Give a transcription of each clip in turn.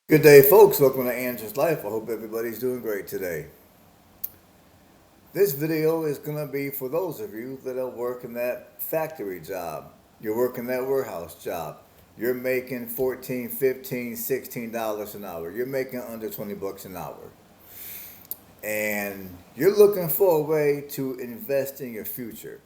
Good day, folks. Welcome to Andrew's Life. I hope everybody's doing great today. This video is going to be for those of you that are working that factory job. You're working that warehouse job. You're making $14, $15, $16 an hour. You're making under 20 bucks an hour. And you're looking for a way to invest in your future.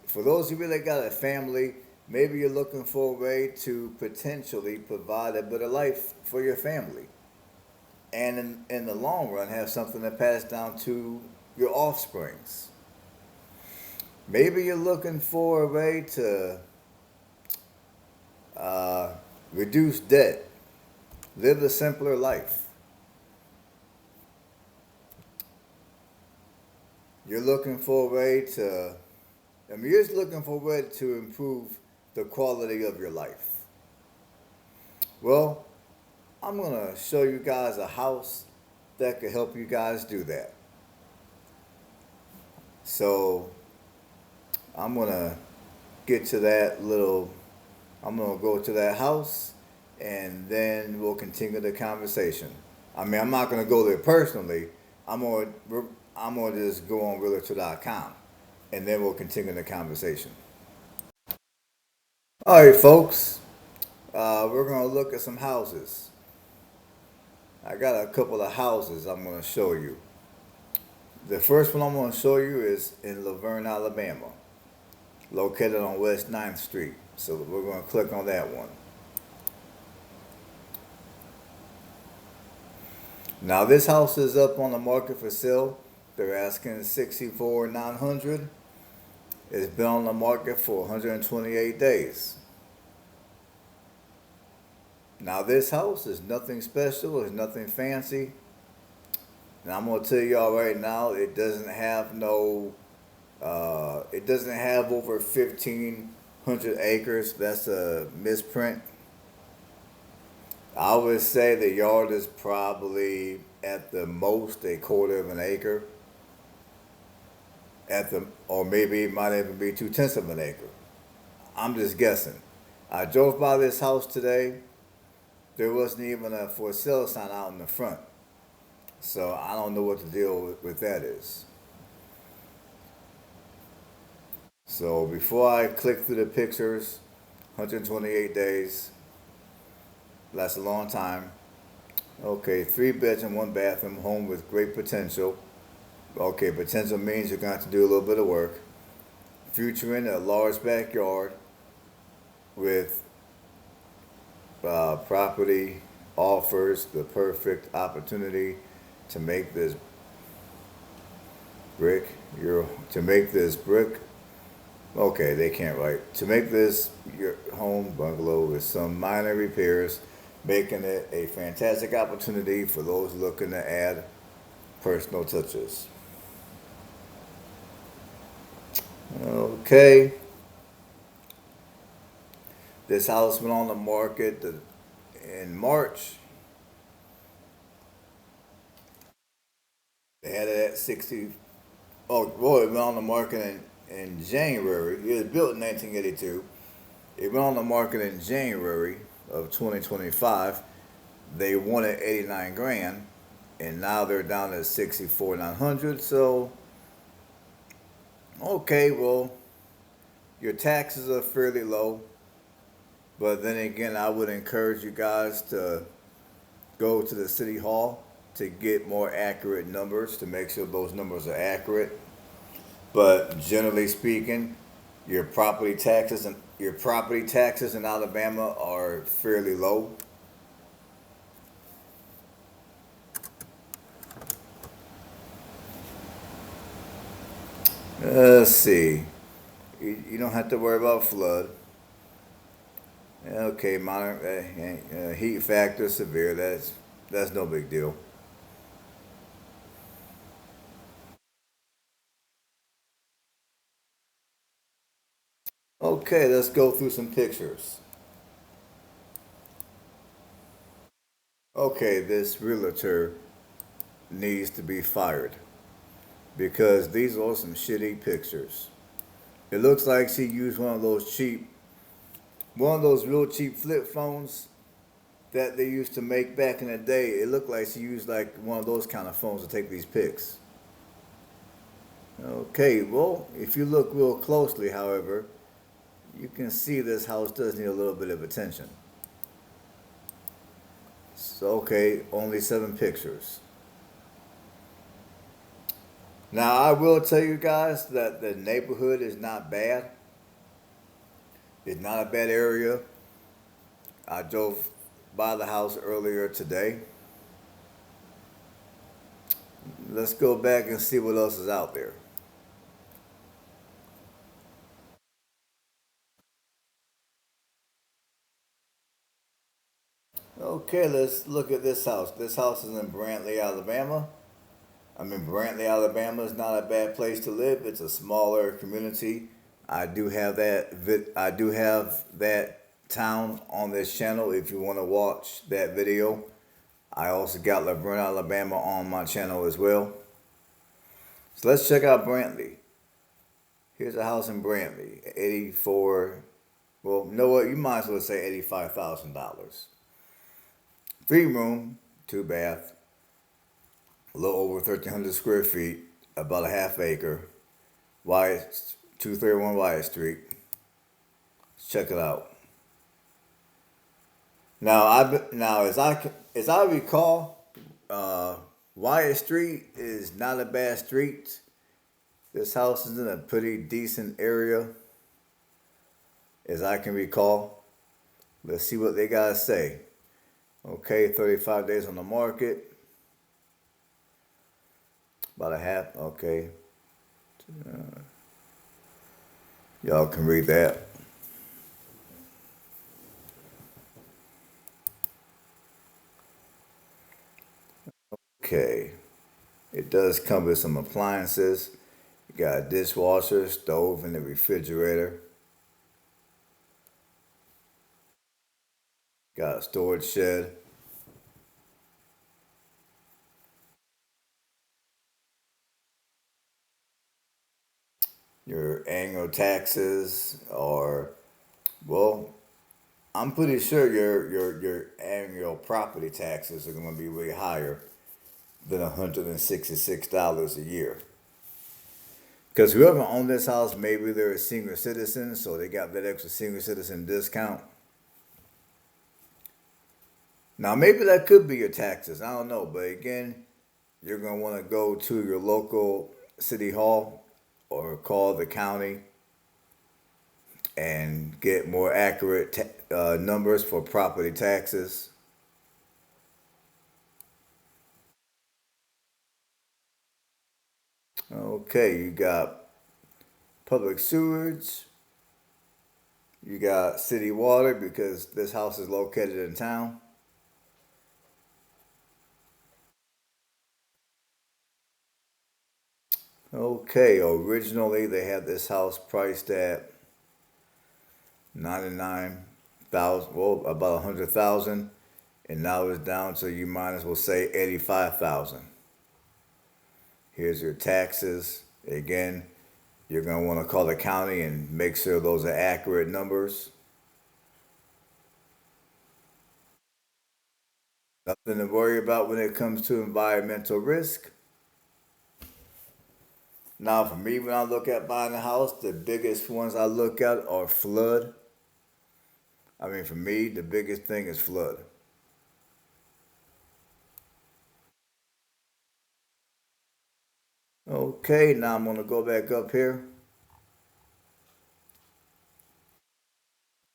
For those of you that got a family, maybe you're looking for a way to potentially provide a better life for your family. And in the long run, have something to pass down to your offsprings. Maybe you're looking for a way to reduce debt, live a simpler life. You're looking for a way to, you're just looking for a way to improve the quality of your life. Well, I'm going to show you guys a house that could help you guys do that. So I'm going to get to that little, I'm going to go to that house and then we'll continue the conversation. I'm not going to go there personally. I'm going to just go on realtor.com and then we'll continue the conversation. All right, folks. We're going to look at some houses. I got a couple of houses I'm going to show you. The first one I'm going to show you is in Leverne, Alabama, located on West 9th Street. So we're going to click on that one. Now this house is up on the market for sale. They're asking $64,900. It's been on the market for 128 days. Now this house is nothing special, it's nothing fancy. And I'm gonna tell y'all right now, it doesn't have over 1,500 acres. That's a misprint. I would say the yard is probably at the most a quarter of an acre. Or maybe it might even be 2/10 of an acre. I'm just guessing. I drove by this house today. There wasn't even a for sale sign out in the front. So I don't know what the deal with that is. So before I click through the pictures, 128 days, that's a long time. Okay, 3 bedroom, 1 bathroom home with great potential. Okay, potential means you're going to have to do a little bit of work. Featuring a large backyard with property offers the perfect opportunity to make this brick okay, they can't write, to make this your home bungalow with some minor repairs, making it a fantastic opportunity for those looking to add personal touches. Okay, this house went on the market in March. They had it at 60. Oh, boy, it went on the market in January. It was built in 1982. It went on the market in January of 2025. They wanted 89 grand, and now they're down to 64,900. So, okay, well, your taxes are fairly low. But then again, I would encourage you guys to go to the city hall to get more accurate numbers, to make sure those numbers are accurate. But generally speaking, your property taxes in Alabama are fairly low. Let's see. You don't have to worry about flood. Okay, minor heat factor severe. That's no big deal. Okay, let's go through some pictures. Okay, this realtor needs to be fired because these are some shitty pictures. It looks like she used one of those real cheap flip phones that they used to make back in the day. It looked like she used like one of those kind of phones to take these pics. Okay, well, if you look real closely, however, you can see this house does need a little bit of attention. So, okay, only 7 pictures. Now, I will tell you guys that the neighborhood is not bad. It's not a bad area. I drove by the house earlier today. Let's go back and see what else is out there. Okay, let's look at this house. This house is in Brantley, Alabama. I mean, Brantley, Alabama is not a bad place to live. It's a smaller community. I do have that town on this channel. If you want to watch that video, I also got Leverne Alabama on my channel as well. So let's check out Brantley. Here's a house in Brantley, 84. Well, you know what? You might as well say $85,000. 3 room, 2 bath, a little over 1,300 square feet, about a half acre, Wyatt, 231 Wyatt Street. Let's check it out. Now as I recall, Wyatt Street is not a bad street. This house is in a pretty decent area, as I can recall. Let's see what they gotta say. Okay, 35 days on the market. About a half, okay. Y'all can read that. Okay. It does come with some appliances. You got a dishwasher, stove, and a refrigerator. Got a storage shed. Your annual taxes are, well, I'm pretty sure your annual property taxes are going to be way higher than $166 a year. Because whoever owned this house, maybe they're a senior citizen, so they got that extra senior citizen discount. Now, maybe that could be your taxes. I don't know. But again, you're going to want to go to your local city hall or call the county and get more accurate numbers for property taxes. Okay, you got public sewage. You got city water because this house is located in town. Okay, originally they had this house priced at 99,000, well, about 100,000, and now it's down to, you might as well say, 85,000. Here's your taxes. Again, you're gonna want to call the county and make sure those are accurate numbers. Nothing to worry about when it comes to environmental risk. Now, for me, when I look at buying a house, the biggest ones I look at are flood. I mean, for me, the biggest thing is flood. Okay, now I'm gonna go back up here.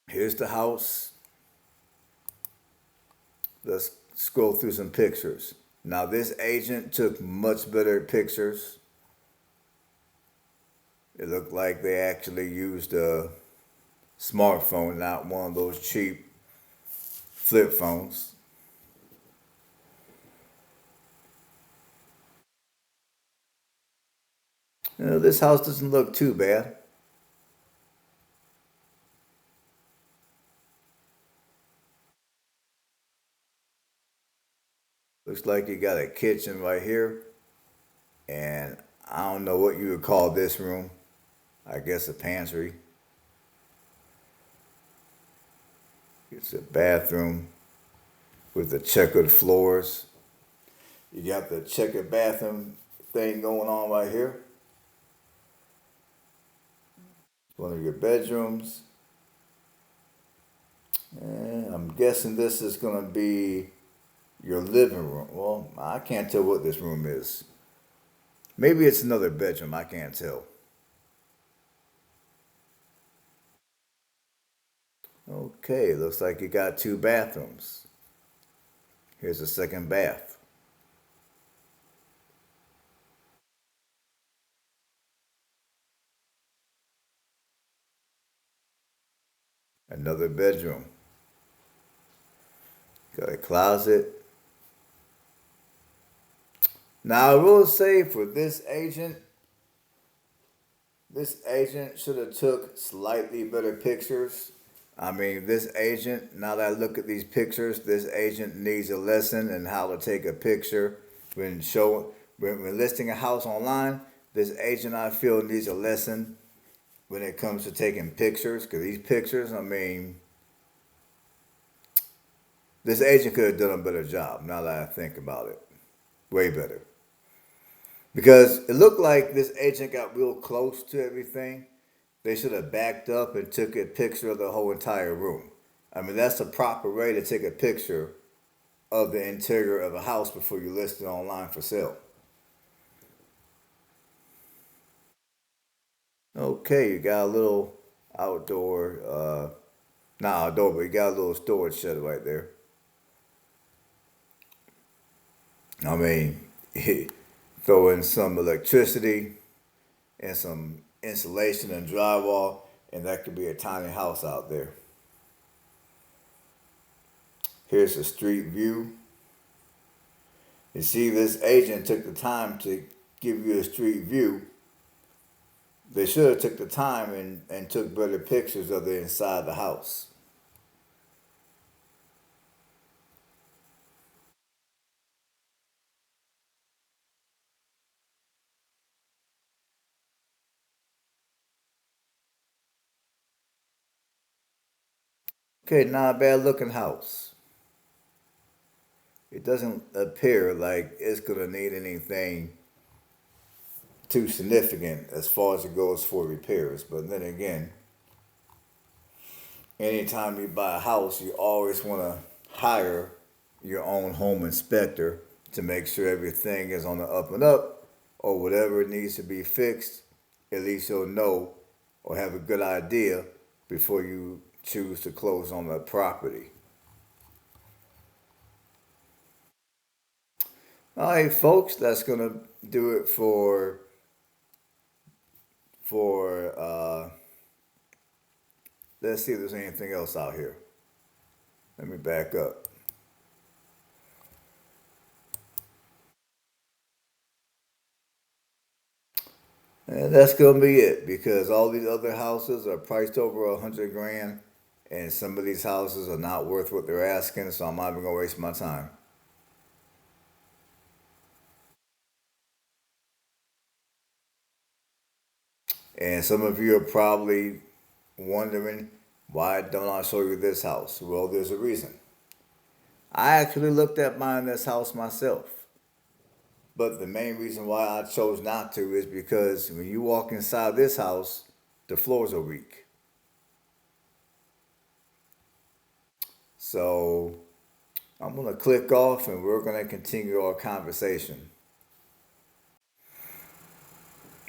Here's the house. Let's scroll through some pictures. Now, this agent took much better pictures. It looked like they actually used a smartphone, not one of those cheap flip phones. You know, this house doesn't look too bad. Looks like you got a kitchen right here, and I don't know what you would call this room. I guess a pantry. It's a bathroom. with the checkered floors. You got the checkered bathroom thing going on right here. One of your bedrooms. And I'm guessing this is going to be your living room. Well, I can't tell what this room is. Maybe it's another bedroom. I can't tell. Okay, looks like you got two bathrooms. Here's a second bath. Another bedroom. Got a closet. Now I will say for this agent should have took slightly better pictures. I mean, this agent, now that I look at these pictures, this agent needs a lesson in how to take a picture when listing a house online. This agent I feel needs a lesson when it comes to taking pictures, because these pictures, I mean, this agent could have done a better job now that I think about it. Way better. Because it looked like this agent got real close to everything. They should have backed up and took a picture of the whole entire room. I mean, that's the proper way to take a picture of the interior of a house before you list it online for sale. Okay, you got a little outdoor, not outdoor, but you got a little storage shed right there. I mean, throw in some electricity and some insulation and drywall, and that could be a tiny house out there. Here's a street view. You see, this agent took the time to give you a street view. They should have took the time and took better pictures of the inside of the house. Okay, not a bad looking house. It doesn't appear like it's gonna need anything too significant as far as it goes for repairs. But then again, anytime you buy a house, you always want to hire your own home inspector to make sure everything is on the up and up, or whatever needs to be fixed. At least you'll know or have a good idea before you choose to close on the property. All right, folks, that's gonna do it for. Let's see if there's anything else out here. Let me back up. And that's gonna be it because all these other houses are priced over 100 grand, and some of these houses are not worth what they're asking. So I'm not even gonna waste my time. And some of you are probably wondering, why don't I show you this house? Well, there's a reason. I actually looked at buying this house myself. But the main reason why I chose not to is because when you walk inside this house, the floors are weak. So I'm going to click off and we're going to continue our conversation.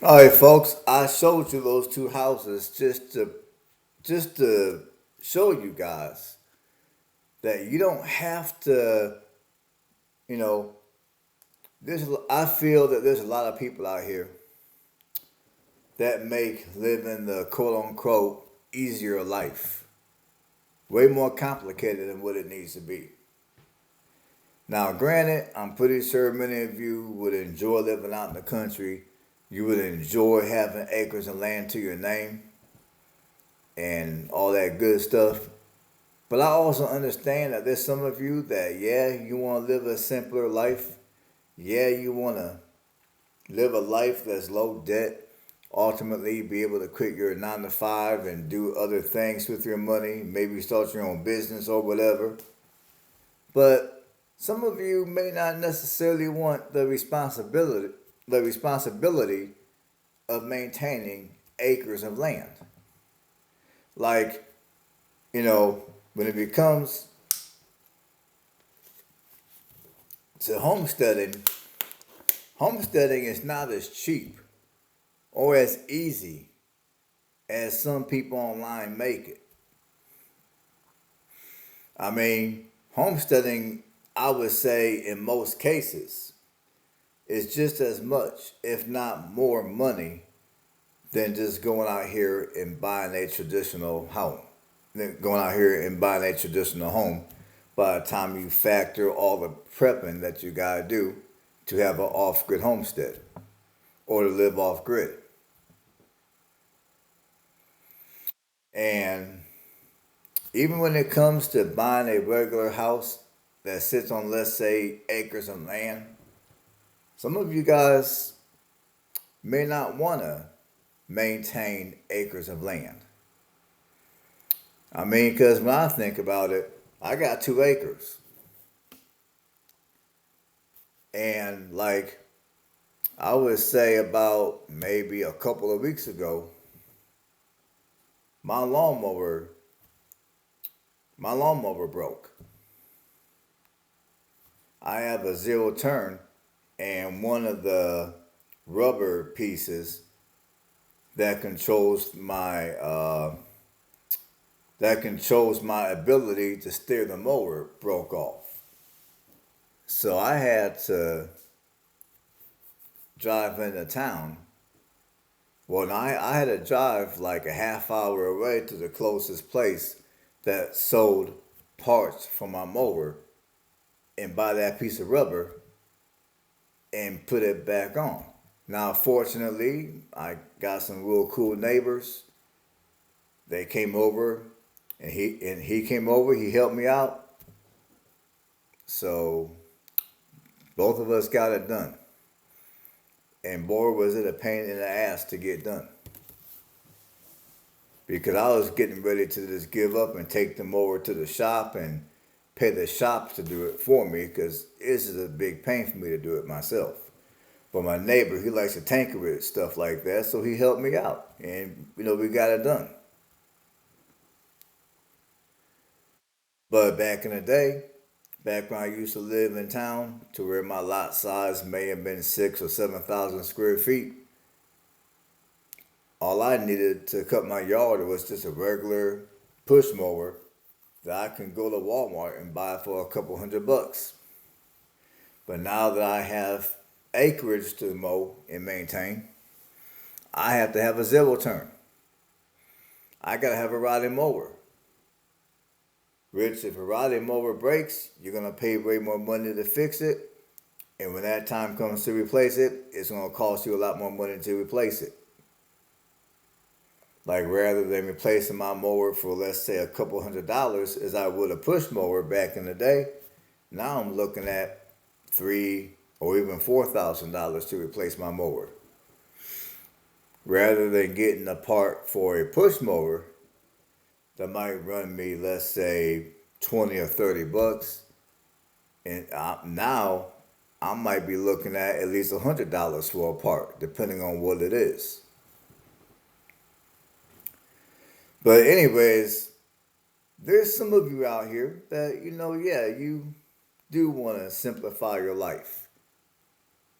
All right, folks, I showed you those two houses just to show you guys that you don't have to, you know, I feel that there's a lot of people out here that make living the quote unquote easier life way more complicated than what it needs to be. Now, granted, I'm pretty sure many of you would enjoy living out in the country. You would enjoy having acres of land to your name and all that good stuff. But I also understand that there's some of you that, yeah, you want to live a simpler life. Yeah, you want to live a life that's low debt. Ultimately, be able to quit your 9 to 5 and do other things with your money. Maybe start your own business or whatever. But Some of you may not necessarily want the responsibility of maintaining acres of land. Like, when it becomes to homesteading is not as cheap or as easy as some people online make it. I mean, homesteading, I would say in most cases, is just as much, if not more money than just going out here and buying a traditional home. Than going out here and buying a traditional home by the time you factor all the prepping that you gotta do to have an off-grid homestead or to live off-grid. And even when it comes to buying a regular house that sits on, let's say, acres of land, some of you guys may not want to maintain acres of land. I mean, because when I think about it, I got 2 acres. And like I would say about maybe a couple of weeks ago, my lawnmower, my lawnmower broke. I have a zero turn, and one of the rubber pieces that controls my ability to steer the mower broke off. So I had to drive into town. Well, I had to drive like a half hour away to the closest place that sold parts for my mower and buy that piece of rubber and put it back on. Now, fortunately, I got some real cool neighbors. They came over, and he came over. He helped me out. So both of us got it done. And boy, was it a pain in the ass to get done. Because I was getting ready to just give up and take them over to the shop and pay the shop to do it for me, because this is a big pain for me to do it myself. But my neighbor, he likes to tinker with stuff like that, so he helped me out. And, we got it done. But back in the day, back when I used to live in town, to where my lot size may have been 6 or 7,000 square feet, all I needed to cut my yard was just a regular push mower that I can go to Walmart and buy for a couple $100. But now that I have acreage to mow and maintain, I have to have a zero turn. I gotta have a riding mower. Which, if a riding mower breaks, you're gonna pay way more money to fix it. And when that time comes to replace it, it's gonna cost you a lot more money to replace it. Like, rather than replacing my mower for, let's say, a couple $100 as I would a push mower back in the day, now I'm looking at $3,000 or even $4,000 to replace my mower. Rather than getting a part for a push mower that might run me, let's say, $20 or $30, and now I might be looking at least $100 for a part, depending on what it is. But anyways, there's some of you out here that, you do want to simplify your life.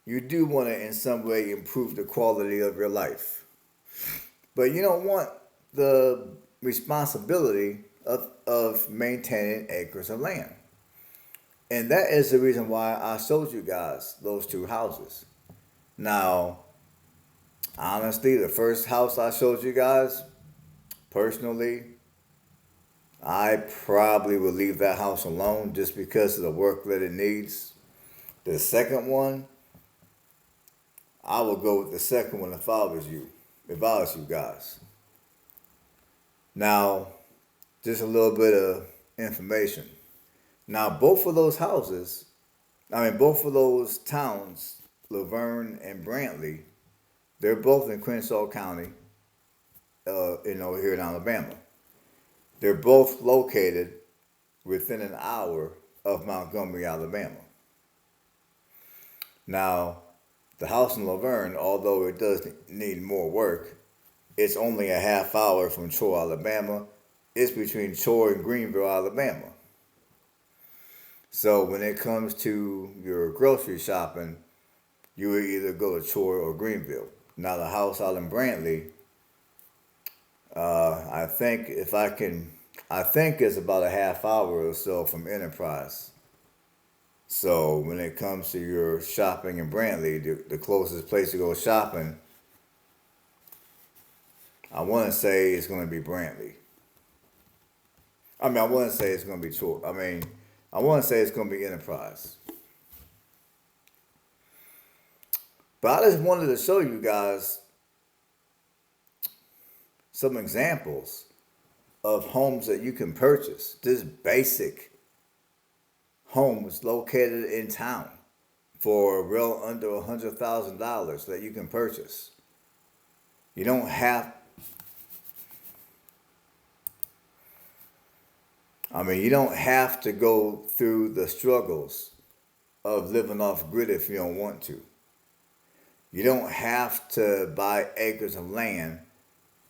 You do want to in some way improve the quality of your life. But you don't want the responsibility of maintaining acres of land. And that is the reason why I showed you guys those 2 houses. Now, honestly, the first house I showed you guys, personally, I probably would leave that house alone just because of the work that it needs. The second one, I would go with the second one if I was you guys. Now, just a little bit of information. Now, both of those towns, Leverne and Brantley, they're both in Crenshaw County, here in Alabama. They're both located within an hour of Montgomery, Alabama. Now, the house in Laverne, although it does need more work, it's only a half hour from Troy, Alabama. It's between Troy and Greenville, Alabama. So when it comes to your grocery shopping, you would either go to Troy or Greenville. Now the house out in Brantley, I think it's about a half hour or so from Enterprise. So when it comes to your shopping in Brantley, the closest place to go shopping, I want to say it's going to be Brantley. I want to say it's going to be Troy. I want to say it's going to be Enterprise. But I just wanted to show you guys some examples of homes that you can purchase. Just basic homes located in town for well under $100,000 that you can purchase. You don't have you don't have to go through the struggles of living off grid if you don't want to. You don't have to buy acres of land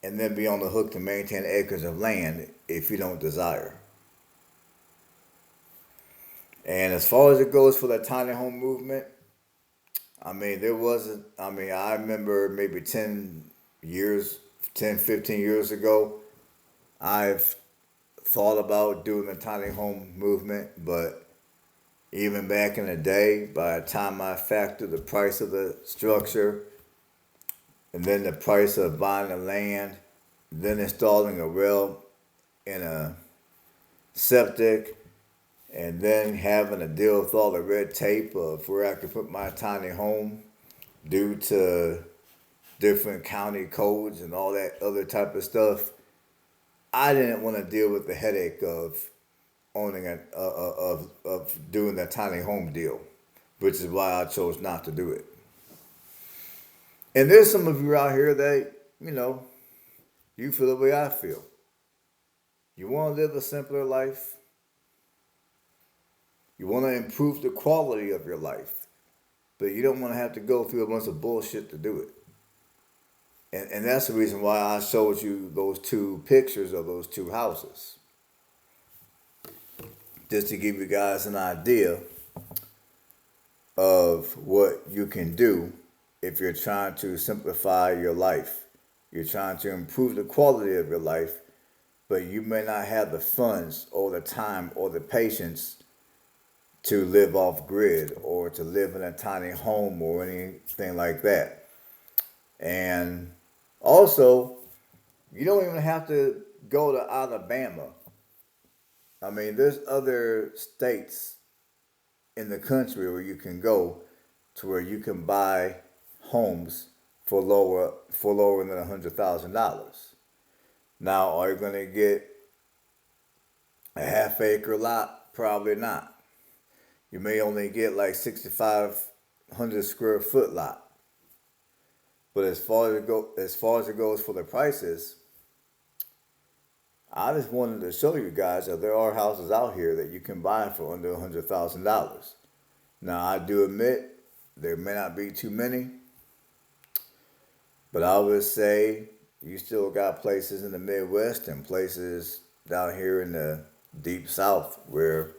and then be on the hook to maintain acres of land if you don't desire. And as far as it goes for the tiny home movement, I remember maybe 15 years ago, I've thought about doing the tiny home movement, but even back in the day, by the time I factor the price of the structure, and then the price of buying the land, then installing a well in a septic, and then having to deal with all the red tape of where I could put my tiny home due to different county codes and all that other type of stuff, I didn't want to deal with the headache of owning of doing that tiny home deal, which is why I chose not to do it. And there's some of you out here that, you feel the way I feel. You want to live a simpler life. You want to improve the quality of your life, but you don't want to have to go through a bunch of bullshit to do it. And that's the reason why I showed you those two pictures of those two houses. Just to give you guys an idea of what you can do if you're trying to simplify your life. You're trying to improve the quality of your life, but you may not have the funds or the time or the patience to live off grid or to live in a tiny home or anything like that. And also, you don't even have to go to Alabama. There's other states in the country where you can go to where you can buy homes for lower than $100,000. Now, are you going to get a half-acre lot? Probably not. You may only get like 6,500 square foot lot. But as far as it goes for the prices, I just wanted to show you guys that there are houses out here that you can buy for under $100,000. Now, I do admit there may not be too many, but I would say you still got places in the Midwest and places down here in the deep South where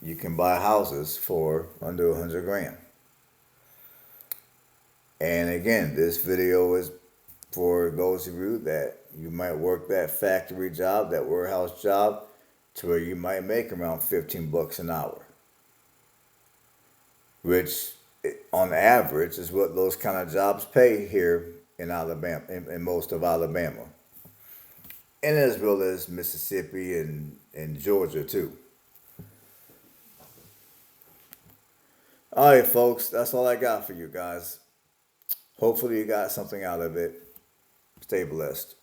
you can buy houses for under 100 grand. And again, this video is for those of you that you might work that factory job, that warehouse job, to where you might make around $15 an hour, which on average is what those kind of jobs pay here in Alabama, in most of Alabama, and as well as Mississippi and Georgia too. All right, folks, that's all I got for you guys. Hopefully you got something out of it. Stay blessed.